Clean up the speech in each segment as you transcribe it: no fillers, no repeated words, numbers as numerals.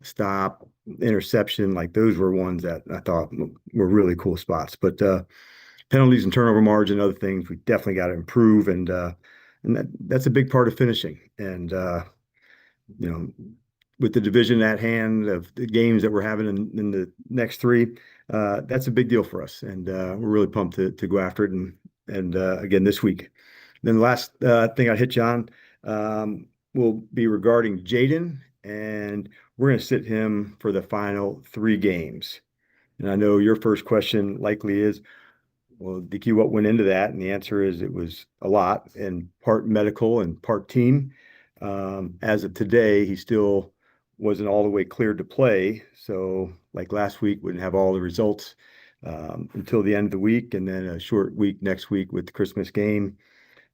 stop, interception, like those were ones that I thought were really cool spots. But penalties and turnover margin, other things we definitely got to improve, and that's a big part of finishing. And you know, with the division at hand of the games that we're having in the next three, that's a big deal for us, and we're really pumped to go after it. And again this week. Then the last thing I hit you on will be regarding Jaden, and we're going to sit him for the final three games. And I know your first question likely is, well, DQ, what went into that? And the answer is it was a lot, and part medical and part team. As of today, he still wasn't all the way cleared to play. So, like last week, wouldn't have all the results until the end of the week, and then a short week next week with the Christmas game.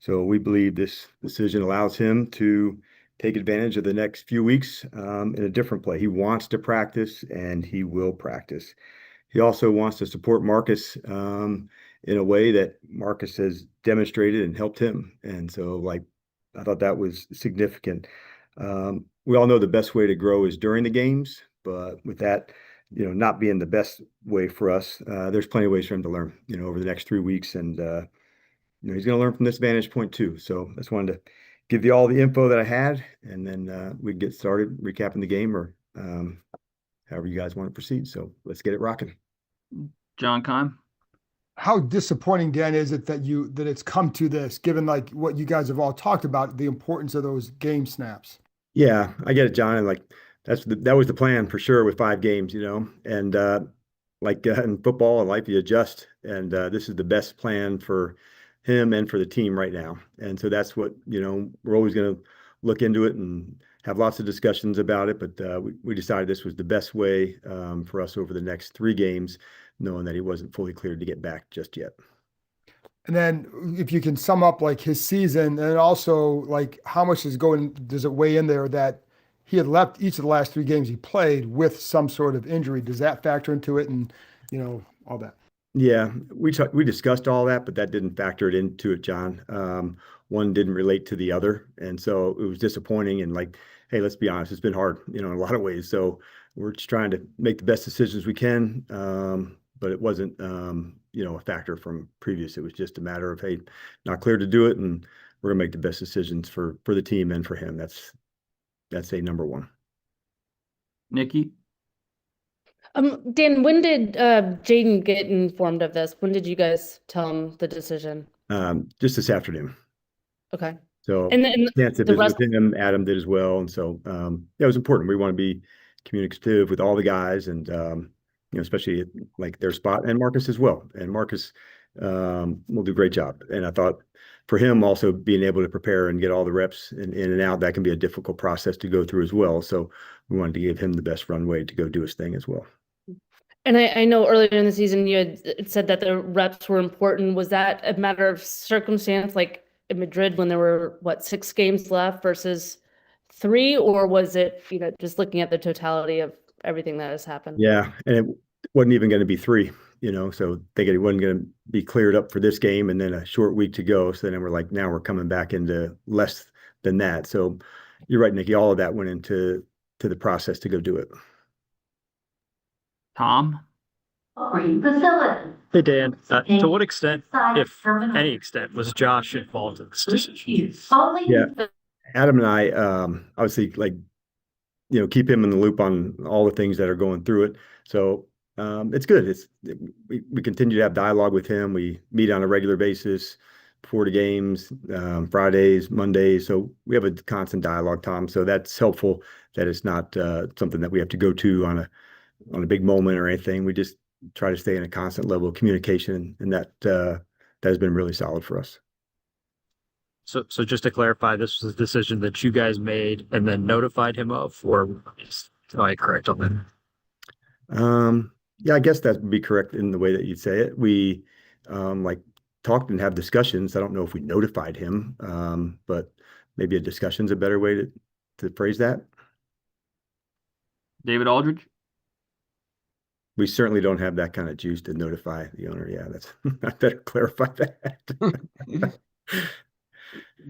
So we believe this decision allows him to take advantage of the next few weeks in a different play. He wants to practice, and he will practice. He also wants to support Marcus in a way that Marcus has demonstrated and helped him. And so, like, I thought that was significant. We all know the best way to grow is during the games, but with that, not being the best way for us, there's plenty of ways for him to learn, over the next 3 weeks. And, he's going to learn from this vantage point too. So I just wanted to give you all the info that I had, and then we get started recapping the game or however you guys want to proceed. So let's get it rocking. John Keim. How disappointing, Dan, is it that it's come to this, given like what you guys have all talked about, the importance of those game snaps? Yeah, I get it, John. And like that was the plan for sure with 5 games, and like in football and life, you adjust, and this is the best plan for him and for the team right now. And so that's what, we're always going to look into it and have lots of discussions about it. But we decided this was the best way for us over the next 3 games, knowing that he wasn't fully cleared to get back just yet. And then if you can sum up like his season, and also like how much does it weigh in there that he had left each of the last 3 games he played with some sort of injury? Does that factor into it, and all that? Yeah, we discussed all that, but that didn't factor it into it, John. One didn't relate to the other, and so it was disappointing. And like, hey, let's be honest, it's been hard, in a lot of ways. So we're just trying to make the best decisions we can, but it wasn't, a factor from previous. It was just a matter of, hey, not clear to do it, and we're gonna make the best decisions for the team and for him. That's a number one. Nikki. Dan, when did Jaden get informed of this? When did you guys tell him the decision? Just this afternoon. Okay. So and then chance to visit with him, Adam did as well. And so it was important. We want to be communicative with all the guys, and especially like their spot, and Marcus as well. And Marcus will do a great job. And I thought for him also being able to prepare and get all the reps in and out, that can be a difficult process to go through as well. So we wanted to give him the best runway to go do his thing as well. And I know earlier in the season you had said that the reps were important. Was that a matter of circumstance, like in Madrid when there were 6 games left versus 3, or was it just looking at the totality of everything that has happened? Yeah, and it wasn't even going to be 3, so thinking it wasn't going to be cleared up for this game and then a short week to go. So then we're like, now we're coming back into less than that. So you're right, Nikki. All of that went into the process to go do it. Tom. Hey, Dan. To what extent, if any extent, was Josh involved in this decision? Yeah, Adam and I obviously keep him in the loop on all the things that are going through it. So it's good. We continue to have dialogue with him. We meet on a regular basis before the games, Fridays, Mondays. So we have a constant dialogue, Tom. So that's helpful that it's not something that we have to go to on a big moment or anything. We just try to stay in a constant level of communication, and that has been really solid for us. So just to clarify, this was a decision that you guys made and then notified him of, or am I correct on that? Yeah, I guess that would be correct in the way that you'd say it. We talked and have discussions. I don't know if we notified him, but maybe a discussion's a better way to phrase that. David Aldridge. We certainly don't have that kind of juice to notify the owner. Yeah, I better clarify that.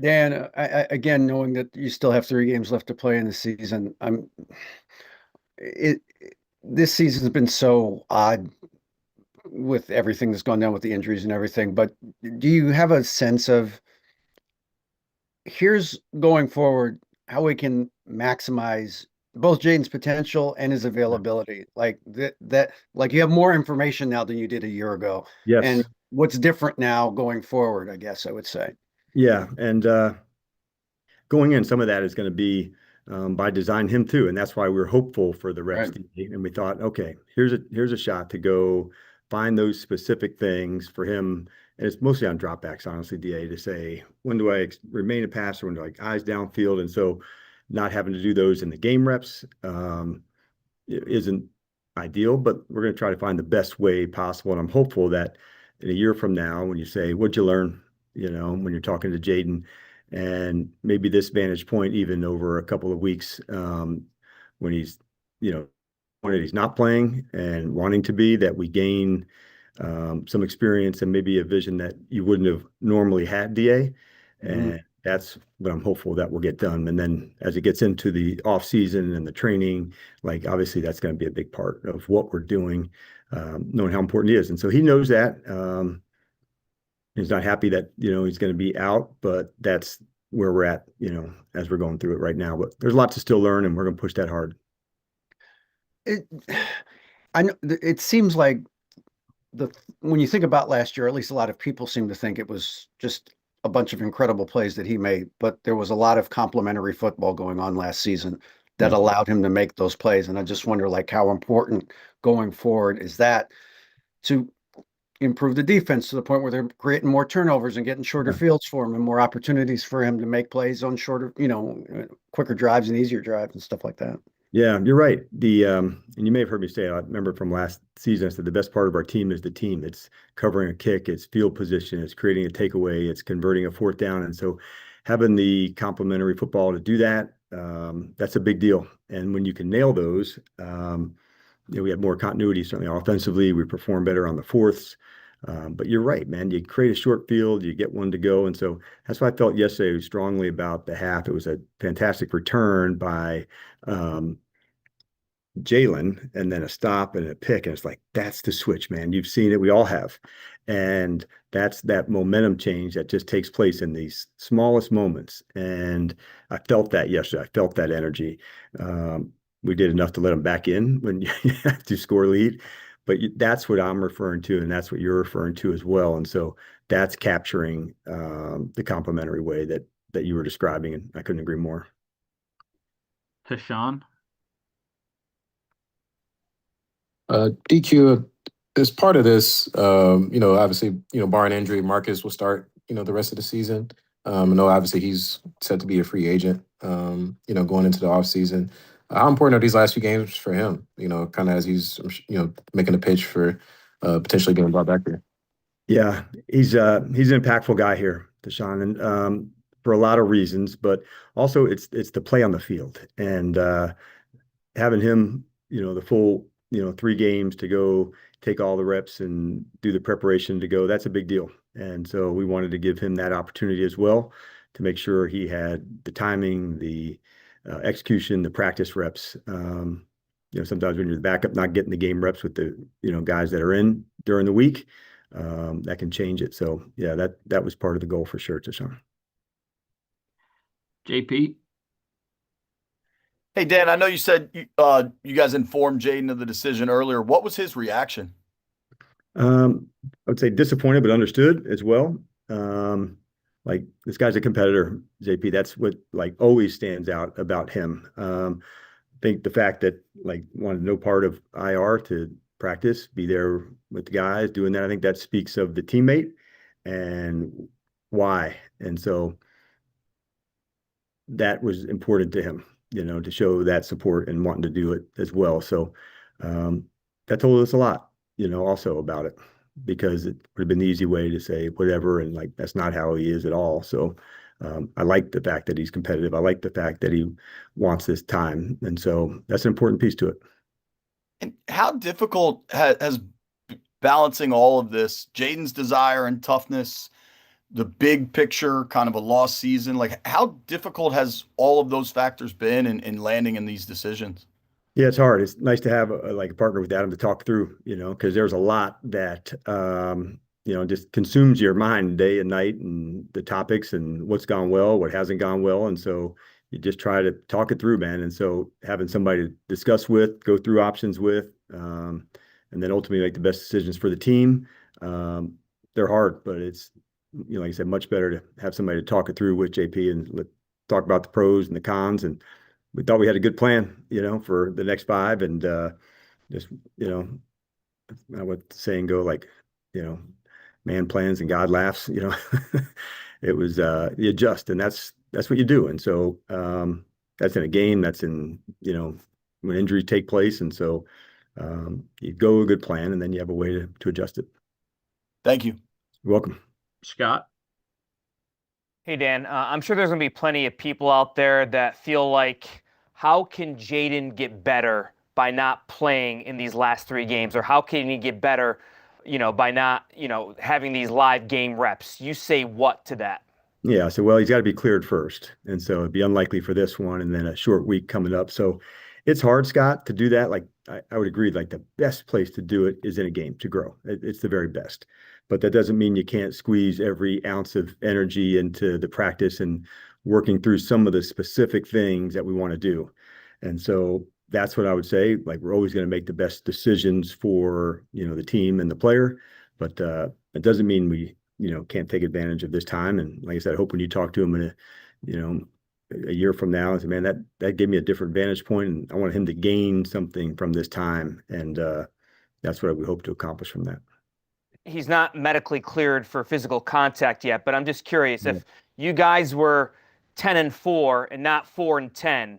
Dan, again, knowing that you still have 3 games left to play in the season, it this season's been so odd with everything that's gone down with the injuries and everything. But do you have a sense of here's going forward how we can maximize both Jaden's potential and his availability? Like like you have more information now than you did a year ago. Yes. And what's different now going forward, I guess I would say. Yeah. And going in, some of that is going to be by design him too. And that's why we're hopeful for the reps. Right. And we thought, okay, here's a shot to go find those specific things for him. And it's mostly on dropbacks, honestly, DA, to say, when do I remain a passer? When do I eyes downfield? And so not having to do those in the game reps isn't ideal, but we're going to try to find the best way possible. And I'm hopeful that in a year from now, when you say, what'd you learn? When you're talking to Jaden, and maybe this vantage point, even over a couple of weeks, when he's, when he's not playing and wanting to be, that we gain some experience and maybe a vision that you wouldn't have normally had, DA. And that's what I'm hopeful that will get done. And then as it gets into the off season and the training, like obviously that's going to be a big part of what we're doing, knowing how important he is. And so he knows that. He's not happy that, he's going to be out, but that's where we're at, as we're going through it right now. But there's a lot to still learn, and we're going to push that hard. I know it seems like when you think about last year, at least a lot of people seem to think it was just a bunch of incredible plays that he made, but there was a lot of complementary football going on last season that allowed him to make those plays. And I just wonder, like, how important going forward is that to improve the defense to the point where they're creating more turnovers and getting shorter fields for him and more opportunities for him to make plays on shorter, quicker drives and easier drives and stuff like that. Yeah, you're right. And you may have heard me say, I remember from last season, I said the best part of our team is the team. It's covering a kick, it's field position, it's creating a takeaway, it's converting a fourth down. And so having the complementary football to do that, that's a big deal. And when you can nail those, we have more continuity, certainly offensively. We perform better on the fourths. But you're right, man. You create a short field, you get one to go. And so that's why I felt yesterday strongly about the half. It was a fantastic return by Jalen, and then a stop and a pick. And it's like, that's the switch, man. You've seen it. We all have. And that's that momentum change that just takes place in these smallest moments. And I felt that yesterday. I felt that energy. We did enough to let them back in when you have to score lead. But that's what I'm referring to, and that's what you're referring to as well. And so that's capturing the complementary way that you were describing, and I couldn't agree more. Tashawn? DQ, as part of this, obviously, barring injury, Marcus will start, the rest of the season. I know obviously he's set to be a free agent, going into the offseason. How important are these last few games for him, kind of as he's, making a pitch for potentially getting brought back here? Yeah, he's an impactful guy here, Tashawn, and for a lot of reasons, but also it's the play on the field and having him, the full, 3 games to go take all the reps and do the preparation to go. That's a big deal. And so we wanted to give him that opportunity as well to make sure he had the timing, the execution, the practice reps. Sometimes when you're the backup, not getting the game reps with the, guys that are in during the week, that can change it. So yeah, that was part of the goal for sure, Tashawn. JP? Hey, Dan, I know you said you guys informed Jaden of the decision earlier. What was his reaction? I would say disappointed, but understood as well. Like, this guy's a competitor, JP. That's what always stands out about him. I think the fact that wanted no part of IR to practice, be there with the guys doing that, I think that speaks of the teammate and why. And so that was important to him, to show that support and wanting to do it as well. So that told us a lot, also about it, because it would have been the easy way to say whatever. And that's not how he is at all. So I like the fact that he's competitive. I like the fact that he wants this time. And so that's an important piece to it. And how difficult has balancing all of this, Jaden's desire and toughness, the big picture, kind of a lost season. Like, how difficult has all of those factors been in landing in these decisions? Yeah, it's hard. It's nice to have like a partner with Adam to talk through, because there's a lot that just consumes your mind day and night, and the topics and what's gone well, what hasn't gone well, and so you just try to talk it through, man. And so having somebody to discuss with, go through options with, and then ultimately make the best decisions for the team. They're hard, but it's like I said, much better to have somebody to talk it through with JP and talk about the pros and the cons. And we thought we had a good plan, for the next 5, and just, what the saying go, like, man plans and God laughs, it was, you adjust, and that's what you do. And so, that's in a game, that's in, when injuries take place. And so, you go a good plan, and then you have a way to adjust it. Thank you. You're welcome. Scott? Hey, Dan, I'm sure there's going to be plenty of people out there that feel like, how can Jaden get better by not playing in these last 3 games? Or how can he get better, by not, having these live game reps? You say what to that? Yeah. So, well, he's got to be cleared first. And so it'd be unlikely for this one, and then a short week coming up. So it's hard, Scott, to do that. Like, I would agree, like the best place to do it is in a game to grow. It's the very best. But that doesn't mean you can't squeeze every ounce of energy into the practice and working through some of the specific things that we want to do. And so that's what I would say. Like, we're always going to make the best decisions for, the team and the player. But it doesn't mean we, can't take advantage of this time. And like I said, I hope when you talk to him in a year from now, say, man, that gave me a different vantage point, and I want him to gain something from this time. And that's what we hope to accomplish from that. He's not medically cleared for physical contact yet, but I'm just curious, if you guys were 10-4 and not 4-10,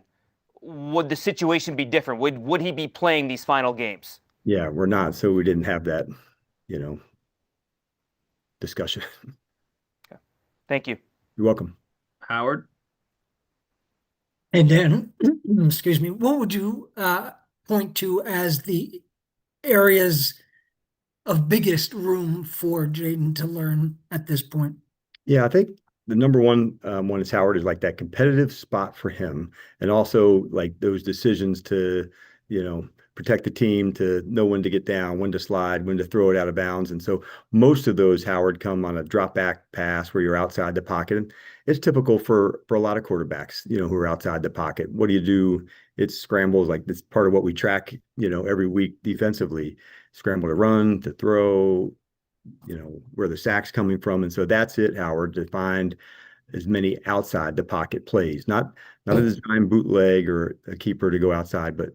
would the situation be different? Would he be playing these final games? Yeah, we're not. So we didn't have that, discussion. Okay. Thank you. You're welcome. Howard? Hey, Dan, excuse me, what would you point to as the areas of biggest room for Jaden to learn at this point? Yeah, I think the number one one is Howard, is like that competitive spot for him, and also like those decisions to, protect the team, to know when to get down, when to slide, when to throw it out of bounds. And so most of those, Howard, come on a drop back pass where you're outside the pocket. And it's typical for a lot of quarterbacks, who are outside the pocket. What do you do? It's scrambles. Like, that's part of what we track, every week defensively. Scramble to run, to throw, where the sack's coming from. And so that's it, Howard, to find as many outside the pocket plays, not a design bootleg or a keeper to go outside, but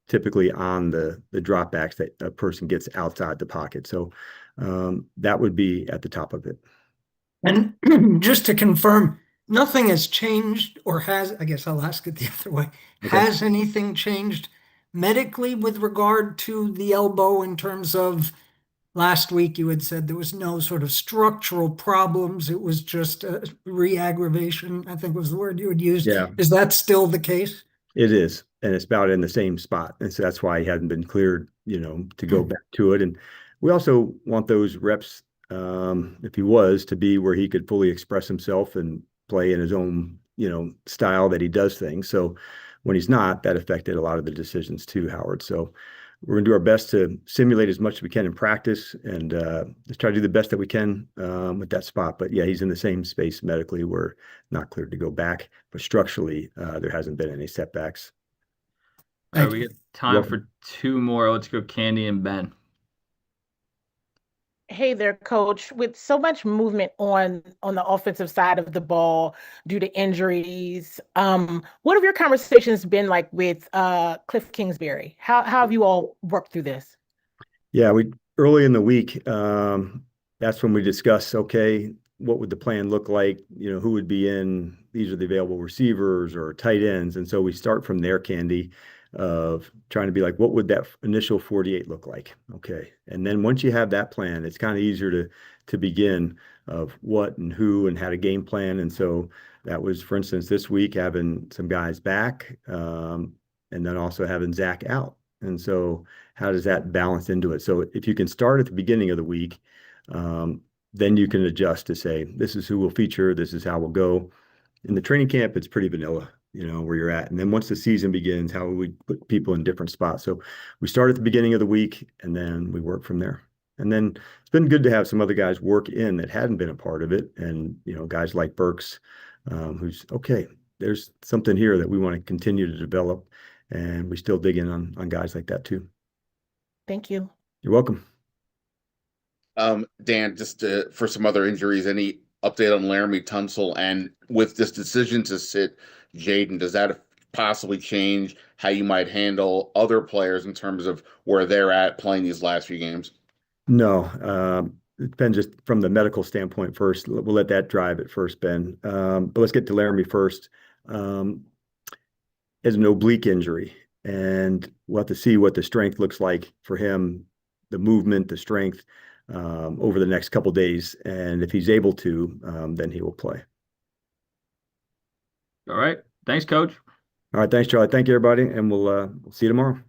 typically on the dropbacks that a person gets outside the pocket. So that would be at the top of it. And just to confirm, nothing has changed, or I guess I'll ask it the other way. Okay. Has anything changed medically with regard to the elbow, in terms of, last week you had said there was no sort of structural problems, it was just a re-aggravation, I think was the word you had used. Yeah. Is that still the case? It is. And it's about in the same spot. And so that's why he hadn't been cleared, to go back to it. And we also want those reps, if he was, to be where he could fully express himself and play in his own, style that he does things. So when he's not, that affected a lot of the decisions too, Howard. So we're going to do our best to simulate as much as we can in practice, and just try to do the best that we can with that spot. But yeah, he's in the same space medically. We're not cleared to go back, but structurally, there hasn't been any setbacks. All right, we get time for 2 more. Let's go Candy and Ben. Hey there, Coach. With so much movement on the offensive side of the ball due to injuries, what have your conversations been like with Cliff Kingsbury? How have you all worked through this? Yeah, we early in the week, that's when we discuss, okay, what would the plan look like? Who would be in? These are the available receivers or tight ends, and so we start from there, Candy, of trying to be like, what would that initial 48 look like? Okay. And then once you have that plan, it's kind of easier to begin of what and who and how to game plan. And so that was, for instance, this week, having some guys back, and then also having Zach out. And so how does that balance into it? So if you can start at the beginning of the week, then you can adjust to say, this is who we'll feature, this is how we'll go. In the training camp, it's pretty vanilla, where you're at. And then once the season begins, how we put people in different spots. So we start at the beginning of the week, and then we work from there. And then it's been good to have some other guys work in that hadn't been a part of it. And, guys like Burks, who's, okay, there's something here that we want to continue to develop. And we still dig in on guys like that too. Thank you. You're welcome. Dan, just for some other injuries, any update on Laramie Tunsil? And with this decision to sit Jaden, does that possibly change how you might handle other players in terms of where they're at playing these last few games? No, it depends just from the medical standpoint first. We'll let that drive it first, Ben. But let's get to Laramie first. As an oblique injury, and we'll have to see what the strength looks like for him, the movement, the strength over the next couple of days. And if he's able to, then he will play. All right. Thanks, Coach. All right. Thanks, Charlie. Thank you, everybody. And we'll see you tomorrow.